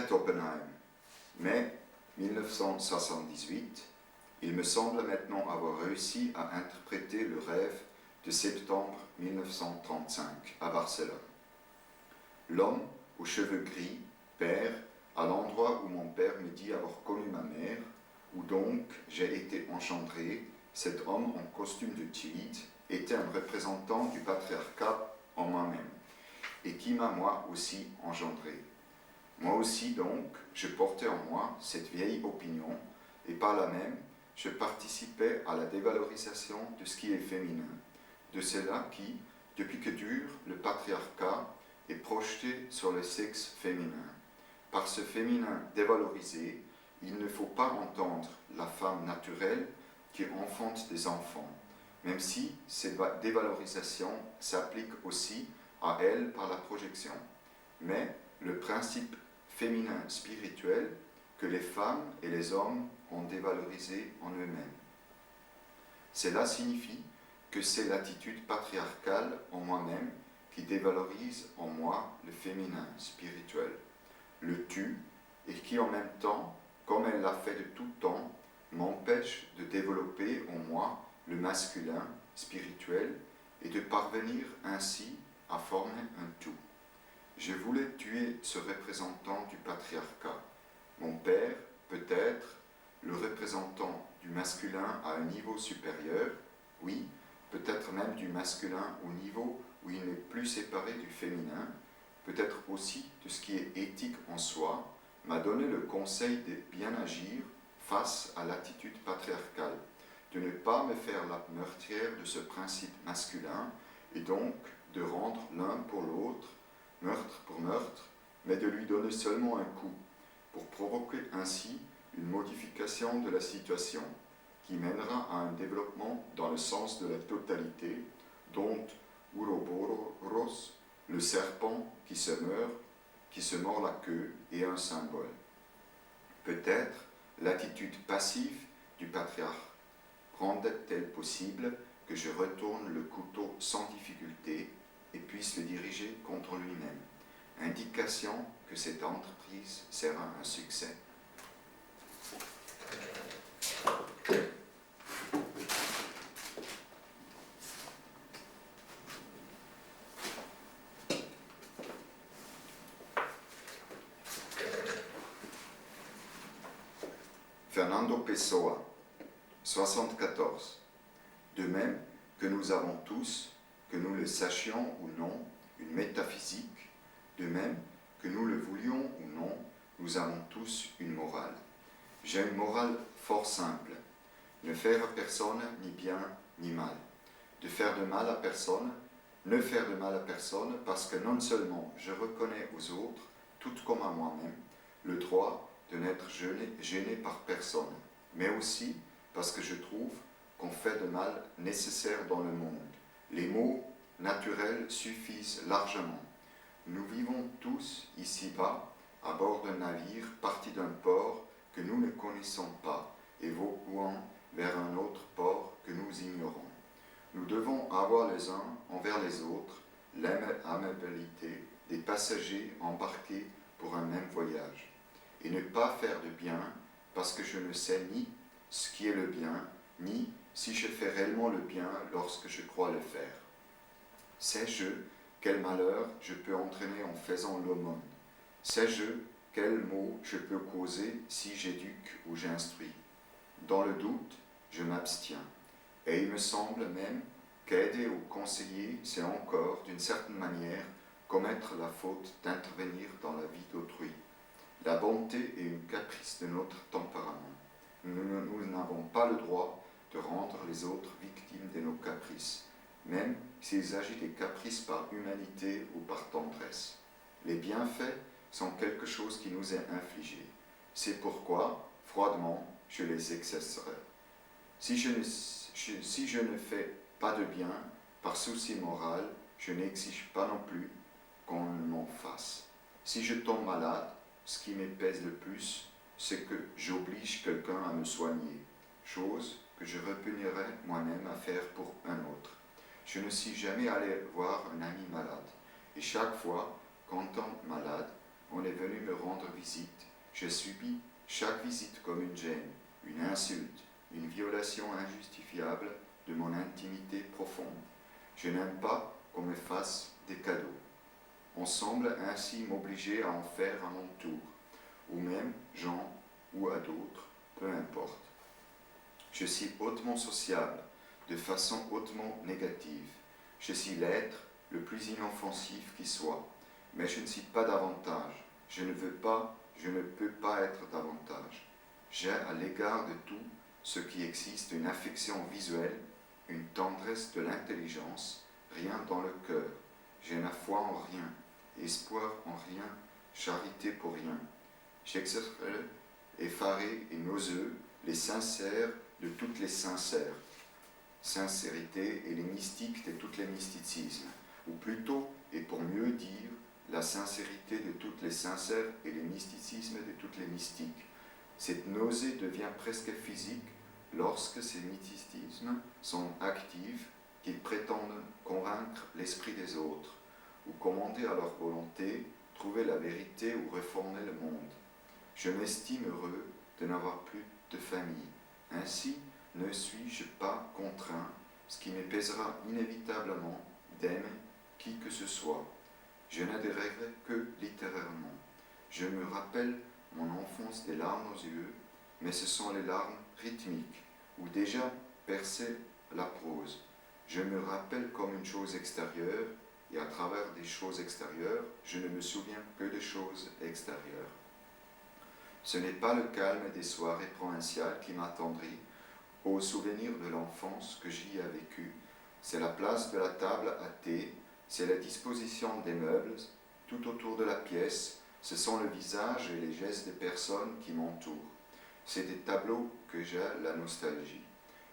regrette Oppenheim, mais 1978, il me semble maintenant avoir réussi à interpréter le rêve de septembre 1935 à Barcelone. L'homme aux cheveux gris, père, à l'endroit où mon père me dit avoir connu ma mère, où donc j'ai été engendré, cet homme en costume de tweed était un représentant du patriarcat en moi-même, et qui m'a moi aussi engendré. Moi aussi donc, je portais en moi cette vieille opinion, et par là même, je participais à la dévalorisation de ce qui est féminin, de cela qui, depuis que dure le patriarcat, est projeté sur le sexe féminin. Par ce féminin dévalorisé, il ne faut pas entendre la femme naturelle qui enfante des enfants, même si cette dévalorisation s'applique aussi à elle par la projection. Mais le principe féminin spirituel que les femmes et les hommes ont dévalorisé en eux-mêmes. Cela signifie que c'est l'attitude patriarcale en moi-même qui dévalorise en moi le féminin spirituel, le tue, et qui en même temps, comme elle l'a fait de tout temps, m'empêche de développer en moi le masculin spirituel et de parvenir ainsi à former un tout. Je voulais tuer ce représentant du patriarcat. Mon père, peut-être, le représentant du masculin à un niveau supérieur, oui, peut-être même du masculin au niveau où il n'est plus séparé du féminin, peut-être aussi de ce qui est éthique en soi, m'a donné le conseil de bien agir face à l'attitude patriarcale, de ne pas me faire la meurtrière de ce principe masculin, et donc de rendre l'un pour l'autre, meurtre pour meurtre, mais de lui donner seulement un coup, pour provoquer ainsi une modification de la situation, qui mènera à un développement dans le sens de la totalité, dont Ouroboros, le serpent qui se mord la queue, est un symbole. Peut-être l'attitude passive du patriarche rendait-elle possible que je retourne le couteau sans difficulté et puisse le diriger contre lui-même. Indication que cette entreprise sera un succès. Fernando Pessoa, 74. De même que nous avons tous, que nous le sachions ou non, une métaphysique, de même que nous le voulions ou non, nous avons tous une morale. J'ai une morale fort simple, ne faire à personne ni bien ni mal, de faire de mal à personne, ne faire de mal à personne, parce que non seulement je reconnais aux autres, tout comme à moi-même, le droit de n'être gêné par personne, mais aussi parce que je trouve qu'on fait de mal nécessaire dans le monde. Les mots naturels suffisent largement. Nous vivons tous ici-bas, à bord d'un navire parti d'un port que nous ne connaissons pas et voguant vers un autre port que nous ignorons. Nous devons avoir les uns envers les autres l'amabilité des passagers embarqués pour un même voyage, et ne pas faire de bien parce que je ne sais ni ce qui est le bien, ni si je fais réellement le bien lorsque je crois le faire. Sais-je quel malheur je peux entraîner en faisant l'aumône? Sais-je quel mot je peux causer si j'éduque ou j'instruis? Dans le doute, je m'abstiens. Et il me semble même qu'aider ou conseiller, c'est encore, d'une certaine manière, commettre la faute d'intervenir dans la vie d'autrui. La bonté est une caprice de notre tempérament. Nous n'avons pas le droit de rendre les autres victimes de nos caprices, même s'il s'agit des caprices par humanité ou par tendresse. Les bienfaits sont quelque chose qui nous est infligé. C'est pourquoi, froidement, je les exercerai. Si je ne fais pas de bien, par souci moral, je n'exige pas non plus qu'on m'en fasse. Si je tombe malade, ce qui me pèse le plus, c'est que j'oblige quelqu'un à me soigner, chose que je répugnerais moi-même à faire pour un autre. Je ne suis jamais allé voir un ami malade, et chaque fois qu'en tant malade, on est venu me rendre visite. J'ai subi chaque visite comme une gêne, une insulte, une violation injustifiable de mon intimité profonde. Je n'aime pas qu'on me fasse des cadeaux. On semble ainsi m'obliger à en faire à mon tour, ou même Jean ou à d'autres, peu importe. Je suis hautement sociable, de façon hautement négative. Je suis l'être le plus inoffensif qui soit, mais je ne suis pas davantage. Je ne peux pas être davantage. J'ai à l'égard de tout ce qui existe une affection visuelle, une tendresse de l'intelligence, rien dans le cœur. J'ai la foi en rien, espoir en rien, charité pour rien. J'exercerai effaré et nauseux les sincères de toutes les sincères, sincérité et les mystiques de tous les mysticismes, ou plutôt, et pour mieux dire, la sincérité de toutes les sincères et les mysticismes de toutes les mystiques. Cette nausée devient presque physique lorsque ces mysticismes sont actifs, qu'ils prétendent convaincre l'esprit des autres, ou commander à leur volonté, trouver la vérité ou réformer le monde. Je m'estime heureux de n'avoir plus de famille. Ainsi, ne suis-je pas contraint, ce qui me pèsera inévitablement, d'aimer qui que ce soit. Je n'adhérerai que littérairement. Je me rappelle mon enfance des larmes aux yeux, mais ce sont les larmes rythmiques, où déjà perçait la prose. Je me rappelle comme une chose extérieure, et à travers des choses extérieures, je ne me souviens que de choses extérieures. Ce n'est pas le calme des soirées provinciales qui m'attendrit au souvenir de l'enfance que j'y ai vécue. C'est la place de la table à thé, c'est la disposition des meubles tout autour de la pièce, ce sont le visage et les gestes des personnes qui m'entourent. C'est des tableaux que j'ai la nostalgie.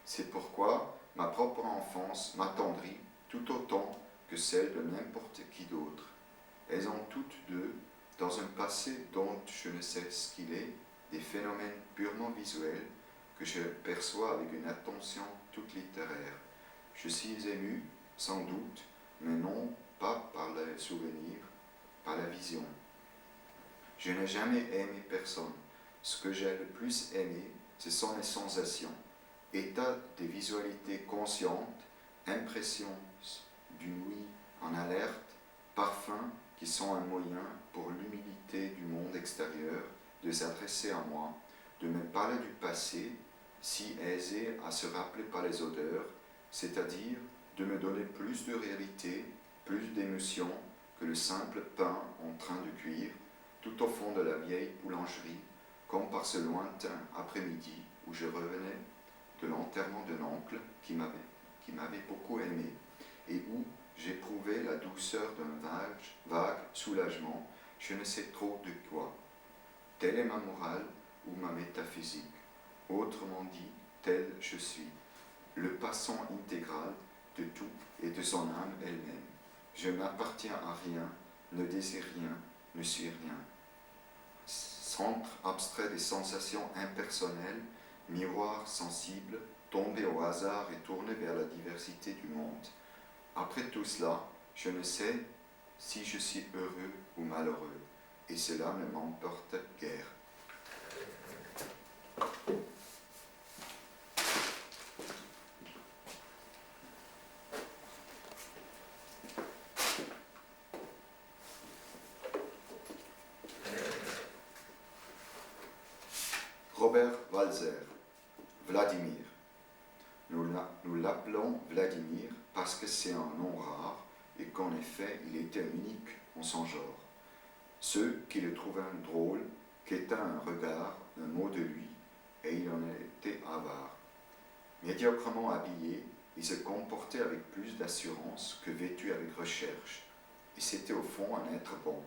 C'est pourquoi ma propre enfance m'attendrit tout autant que celle de n'importe qui d'autre. Elles ont toutes deux, dans un passé dont je ne sais ce qu'il est, des phénomènes purement visuels que je perçois avec une attention toute littéraire. Je suis ému, sans doute, mais non pas par le souvenir, par la vision. Je n'ai jamais aimé personne. Ce que j'ai le plus aimé, ce sont les sensations. État de visualité consciente, impressions d'une ouïe en alerte, parfums qui sont un moyen pour l'humilité du monde extérieur de s'adresser à moi, de me parler du passé, si aisé à se rappeler par les odeurs, c'est-à-dire de me donner plus de réalité, plus d'émotion que le simple pain en train de cuire, tout au fond de la vieille boulangerie, comme par ce lointain après-midi où je revenais de l'enterrement d'un oncle qui m'avait beaucoup aimé, et où j'éprouvais la douceur d'un vague soulagement, je ne sais trop de quoi. Telle est ma morale ou ma métaphysique. Autrement dit, tel je suis, le passant intégral de tout et de son âme elle-même. Je n'appartiens à rien, ne désire rien, ne suis rien. Centre abstrait des sensations impersonnelles, miroir sensible, tombé au hasard et tourné vers la diversité du monde. Après tout cela, je ne sais si je suis heureux ou malheureux, et cela ne m'emporte guère. Robert Walser, Vladimir. Nous l'appelons Vladimir parce que c'est un nom rare et qu'en effet il était unique en son genre. Ceux qui le trouvaient drôle quêtaient un regard, un mot de lui, et il en était avare. Médiocrement habillé, il se comportait avec plus d'assurance que vêtu avec recherche, et c'était au fond un être bon,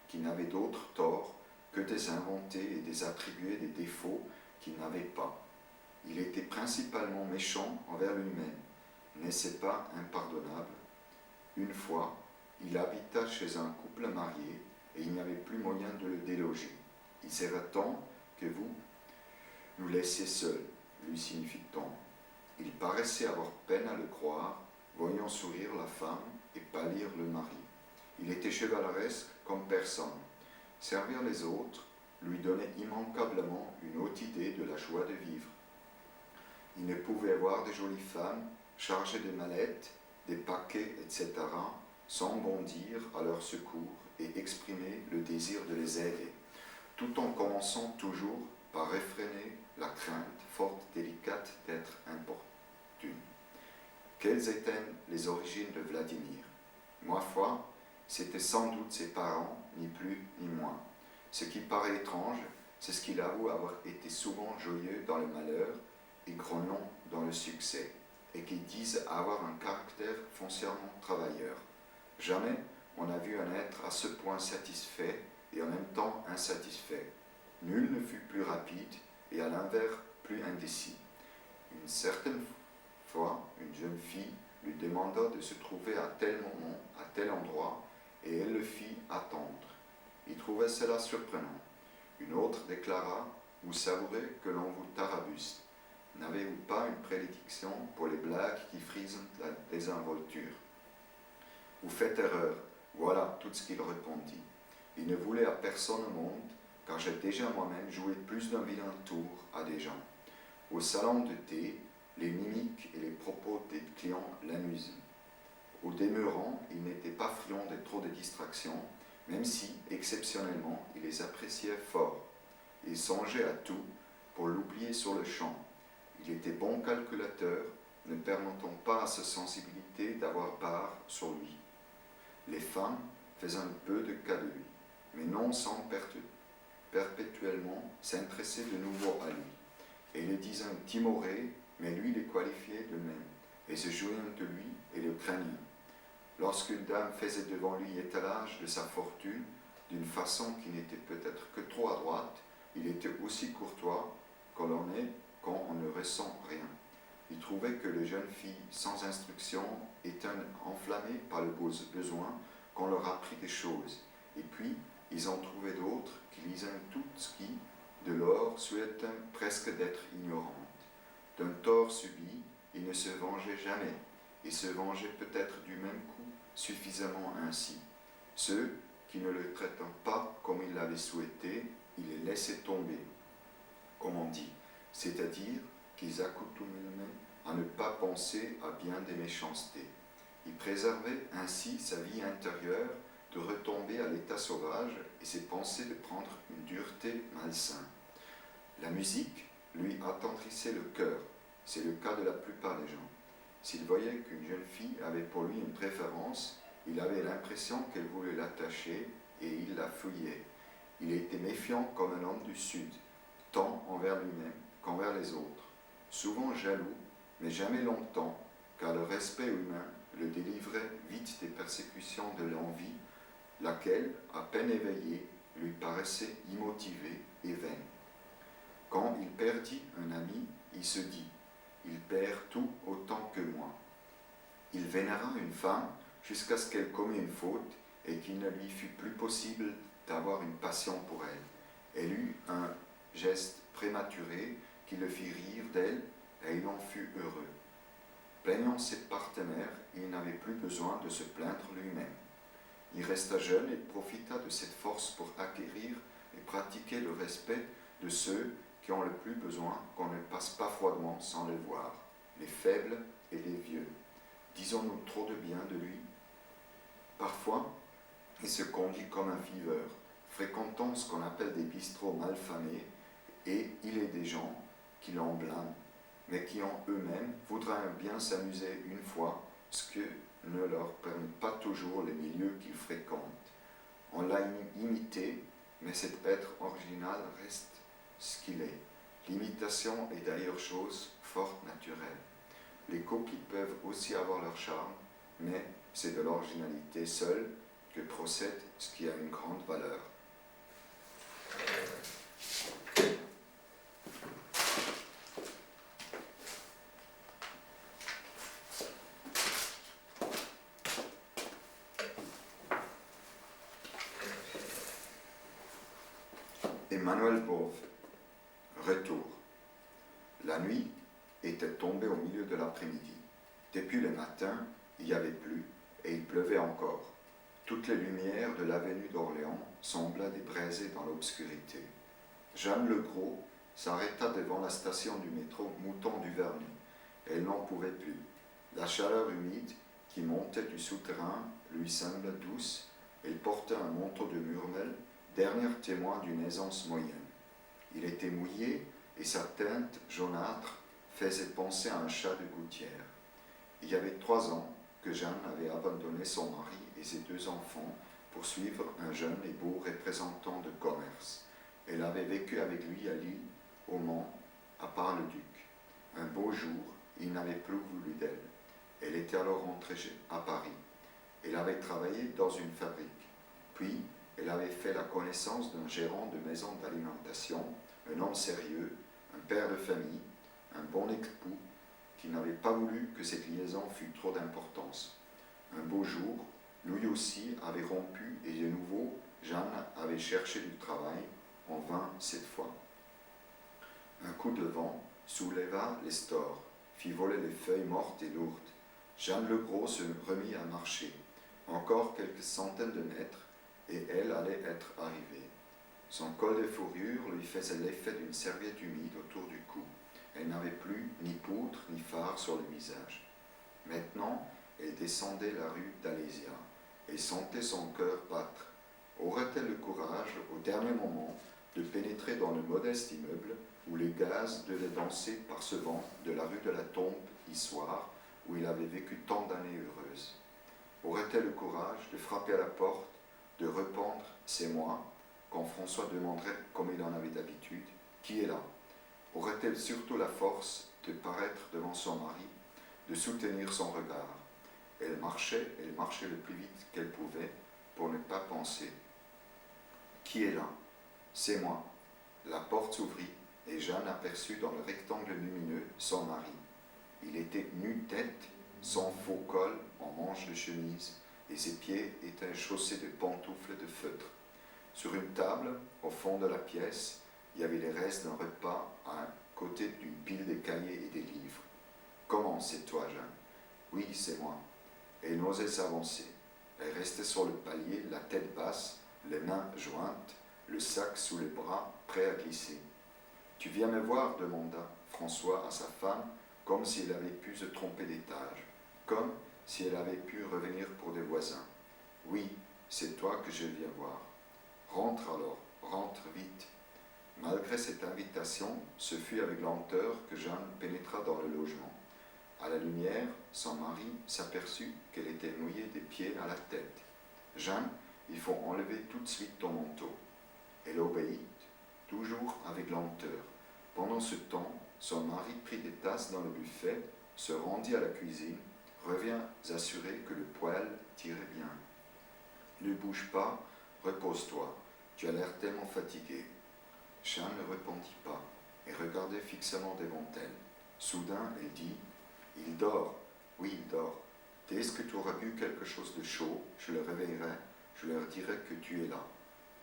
qui n'avait d'autre tort que des inventés et des attribuer des défauts qu'il n'avait pas. Il était principalement méchant envers lui-même. N'est-ce pas impardonnable? Une fois, il habita chez un couple marié et il n'y avait plus moyen de le déloger. Il sera temps que vous nous laissiez seuls, lui signifie-t-on. Il paraissait avoir peine à le croire, voyant sourire la femme et pâlir le mari. Il était chevaleresque comme personne. Servir les autres lui donnait immanquablement une haute idée de la joie de vivre. Il ne pouvait voir de jolies femmes chargées de mallettes, des paquets, etc., sans bondir à leur secours et exprimer le désir de les aider, tout en commençant toujours par réfréner la crainte forte, délicate d'être importune. Quelles étaient les origines de Vladimir? Ma foi, c'était sans doute ses parents, ni plus ni moins. Ce qui paraît étrange, c'est ce qu'il avoue avoir été souvent joyeux dans le malheur et grognon dans le succès, et qui disent avoir un caractère foncièrement travailleur. Jamais on n'a vu un être à ce point satisfait et en même temps insatisfait. Nul ne fut plus rapide et à l'inverse plus indécis. Une certaine fois, une jeune fille lui demanda de se trouver à tel moment, à tel endroit, et elle le fit attendre. Il trouvait cela surprenant. Une autre déclara « Vous savourez que l'on vous tarabuste. N'avez-vous pas une prédilection pour les blagues qui frisent la désinvolture? Vous faites erreur. » Voilà tout ce qu'il répondit. Il ne voulait à personne au monde, car j'ai déjà moi-même joué plus d'un vilain tour à des gens. Au salon de thé, les mimiques et les propos des clients l'amusent. Au demeurant, il n'était pas friand de trop de distractions, même si, exceptionnellement, il les appréciait fort. Il songeait à tout pour l'oublier sur le champ. Il était bon calculateur, ne permettant pas à sa sensibilité d'avoir part sur lui. Les femmes faisaient un peu de cas de lui, mais non sans perpétuellement s'intéresser de nouveau à lui. Et les disaient timorés, mais lui les qualifiait de même, et se jouaient de lui et le craignaient. Lorsqu'une dame faisait devant lui étalage de sa fortune, d'une façon qui n'était peut-être que trop à droite, il était aussi courtois qu'on l'en est quand on ne ressent rien. Il trouvait que les jeunes filles sans instruction étaient enflammées par le besoin qu'on leur apprit des choses. Et puis, ils en trouvaient d'autres qui lisaient tout ce qui, de lors, souhaitait presque d'être ignorante. D'un tort subi, il ne se vengeait jamais, et se vengeait peut-être du même coup suffisamment ainsi. Ceux qui ne le traitant pas comme il l'avait souhaité, il les laissait tomber, comme on dit, c'est-à-dire qu'ils accoutumaient à ne pas penser à bien des méchancetés. Il préservait ainsi sa vie intérieure de retomber à l'état sauvage et ses pensées de prendre une dureté malsaine. La musique lui attendrissait le cœur, c'est le cas de la plupart des gens. S'il voyait qu'une jeune fille avait pour lui une préférence, il avait l'impression qu'elle voulait l'attacher et il la fouillait. Il était méfiant comme un homme du Sud, tant envers lui-même qu'envers les autres. Souvent jaloux, mais jamais longtemps, car le respect humain le délivrait vite des persécutions de l'envie, laquelle, à peine éveillée, lui paraissait immotivée et vaine. Quand il perdit un ami, il se dit « Il perd tout autant que moi ». Il vénéra une femme jusqu'à ce qu'elle commît une faute et qu'il ne lui fût plus possible d'avoir une passion pour elle. Elle eut un geste prématuré qui le fit rire d'elle et il en fut heureux. Plaignant ses partenaires, il n'avait plus besoin de se plaindre lui-même. Il resta jeune et profita de cette force pour acquérir et pratiquer le respect de ceux qui ont le plus besoin qu'on ne passe pas froidement sans les voir, les faibles et les vieux. Disons-nous trop de bien de lui? Parfois, il se conduit comme un viveur, fréquentant ce qu'on appelle des bistrots malfamés, et il est des gens qui l'en blâment, mais qui en eux-mêmes voudraient bien s'amuser une fois, ce que ne leur permet pas toujours les milieux qu'ils fréquentent. On l'a imité, mais cet être original reste ce qu'il est. L'imitation est d'ailleurs chose fort naturelle. Les copies peuvent aussi avoir leur charme, mais c'est de l'originalité seule que procède ce qui a une grande valeur. Emmanuel Bove, retour. La nuit était tombée au milieu de l'après-midi. Depuis le matin, il n'y avait plus et il pleuvait encore. Toutes les lumières de l'avenue d'Orléans semblaient débraiser dans l'obscurité. Jeanne Legros s'arrêta devant la station du métro Mouton-du-Vernet. Elle n'en pouvait plus. La chaleur humide qui montait du souterrain lui semblait douce. Elle portait un manteau de murmel, dernier témoin d'une aisance moyenne. Il était mouillé et sa teinte jaunâtre faisait penser à un chat de gouttière. Il y avait 3 ans que Jeanne avait abandonné son mari et ses 2 enfants pour suivre un jeune et beau représentant de commerce. Elle avait vécu avec lui à Lille, au Mans, à Bar-le-Duc. Un beau jour, il n'avait plus voulu d'elle. Elle était alors rentrée à Paris. Elle avait travaillé dans une fabrique. Puis, elle avait fait la connaissance d'un gérant de maison d'alimentation, un homme sérieux, un père de famille, un bon époux, qui n'avait pas voulu que cette liaison fût trop d'importance. Un beau jour, lui aussi avait rompu et de nouveau, Jeanne avait cherché du travail, en vain cette fois. Un coup de vent souleva les stores, fit voler les feuilles mortes et lourdes. Jeanne Legros se remit à marcher. Encore quelques centaines de mètres, et elle allait être arrivée. Son col de fourrure lui faisait l'effet d'une serviette humide autour du cou. Elle n'avait plus ni poudre ni fard sur le visage. Maintenant, elle descendait la rue d'Alésia et sentait son cœur battre. Aurait-elle le courage, au dernier moment, de pénétrer dans le modeste immeuble où les gaz devaient danser par ce vent de la rue de la Tombe, Issoire, où il avait vécu tant d'années heureuses? Aurait-elle le courage de frapper à la porte, de répondre « c'est moi » quand François demanderait, comme il en avait d'habitude, « qui est là ?» Aurait-elle surtout la force de paraître devant son mari, de soutenir son regard? Elle marchait le plus vite qu'elle pouvait pour ne pas penser. « Qui est là ?»« C'est moi. » La porte s'ouvrit et Jeanne aperçut dans le rectangle lumineux son mari. Il était nu-tête, sans faux col, en manches de chemise, et ses pieds étaient chaussés de pantoufles de feutre. Sur une table, au fond de la pièce, il y avait les restes d'un repas à côté d'une pile de cahiers et des livres. « Comment, c'est toi, Jeanne ?»« Oui, c'est moi. » Elle n'osait s'avancer. Elle restait sur le palier, la tête basse, les mains jointes, le sac sous les bras, prêt à glisser. « Tu viens me voir ?» demanda François à sa femme, comme s'il avait pu se tromper d'étage, comme si elle avait pu revenir pour des voisins. « Oui, c'est toi que je viens voir. »« Rentre alors, rentre vite. » Malgré cette invitation, ce fut avec lenteur que Jeanne pénétra dans le logement. À la lumière, son mari s'aperçut qu'elle était mouillée des pieds à la tête. « Jeanne, il faut enlever tout de suite ton manteau. » Elle obéit, toujours avec lenteur. Pendant ce temps, son mari prit des tasses dans le buffet, se rendit à la cuisine, revint assurer que le poêle tirait bien. « Ne bouge pas, repose-toi, tu as l'air tellement fatigué. » Jeanne ne répondit pas et regardait fixement devant elle. Soudain, elle dit « Il dort. Oui, il dort. Dès que tu auras bu quelque chose de chaud, je le réveillerai, je leur dirai que tu es là.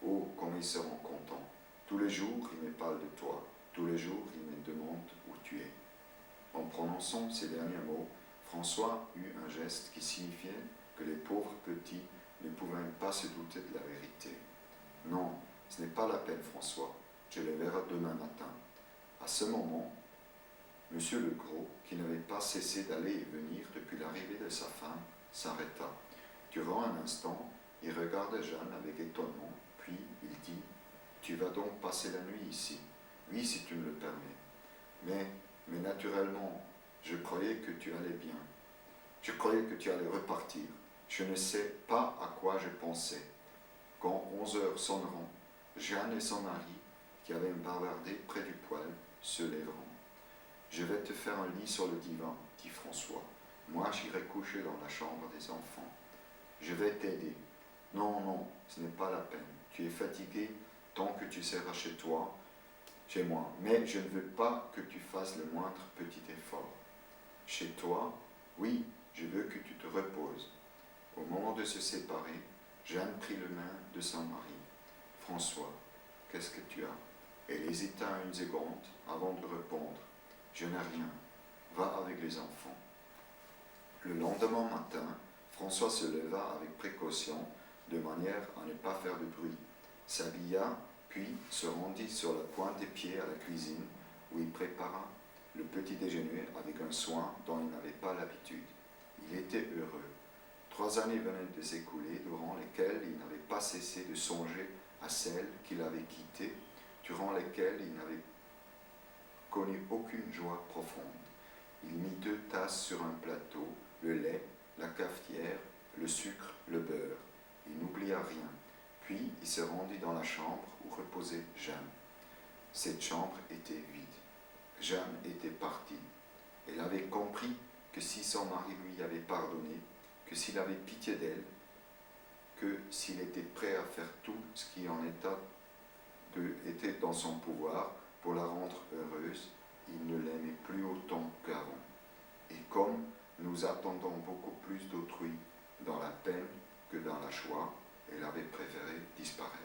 Oh, comme ils seront contents. Tous les jours, ils me parlent de toi. Tous les jours, ils me demandent où tu es. » En prononçant ces derniers mots, François eut un geste qui signifiait que les pauvres petits ne pouvaient pas se douter de la vérité. « Non, ce n'est pas la peine, François. Je les verrai demain matin. » À ce moment, M. Legros, qui n'avait pas cessé d'aller et venir depuis l'arrivée de sa femme, s'arrêta. Durant un instant, il regarda Jeanne avec étonnement, puis il dit « Tu vas donc passer la nuit ici? »« Oui, si tu me le permets. Mais naturellement, je croyais que tu allais bien. Je croyais que tu allais repartir. Je ne sais pas à quoi je pensais. Quand 11 heures sonneront, Jeanne et son mari, qui avaient bavardé près du poêle, se lèveront. Je vais te faire un lit sur le divan, dit François. Moi, j'irai coucher dans la chambre des enfants. Je vais t'aider. Non, non, ce n'est pas la peine. Tu es fatigué tant que tu seras chez toi, chez moi. Mais je ne veux pas que tu fasses le moindre petit effort. Chez toi, oui, je veux que tu te reposes. Au moment de se séparer, Jeanne prit le main de son mari. François, qu'est-ce que tu as? Elle hésita une seconde avant de répondre. Je n'ai rien. Va avec les enfants. Le lendemain matin, François se leva avec précaution, de manière à ne pas faire de bruit, s'habilla, puis se rendit sur la pointe des pieds à la cuisine, où il prépara le petit déjeuner avec un soin dont il n'avait pas l'habitude. Il était heureux. 3 années venaient de s'écouler, durant lesquelles il n'avait pas cessé de songer à celle qu'il avait quittée, durant lesquelles il n'avait connu aucune joie profonde. Il mit 2 tasses sur un plateau, le lait, la cafetière, le sucre, le beurre. Il n'oublia rien. Puis il se rendit dans la chambre où reposait Jeanne. Cette chambre était vide. Jeanne était partie. Elle avait compris que si son mari lui avait pardonné, que s'il avait pitié d'elle, que s'il était prêt à faire tout ce qui en était dans son pouvoir pour la rendre heureuse, il ne l'aimait plus autant qu'avant. Et comme nous attendons beaucoup plus d'autrui dans la peine que dans la joie, elle avait préféré disparaître.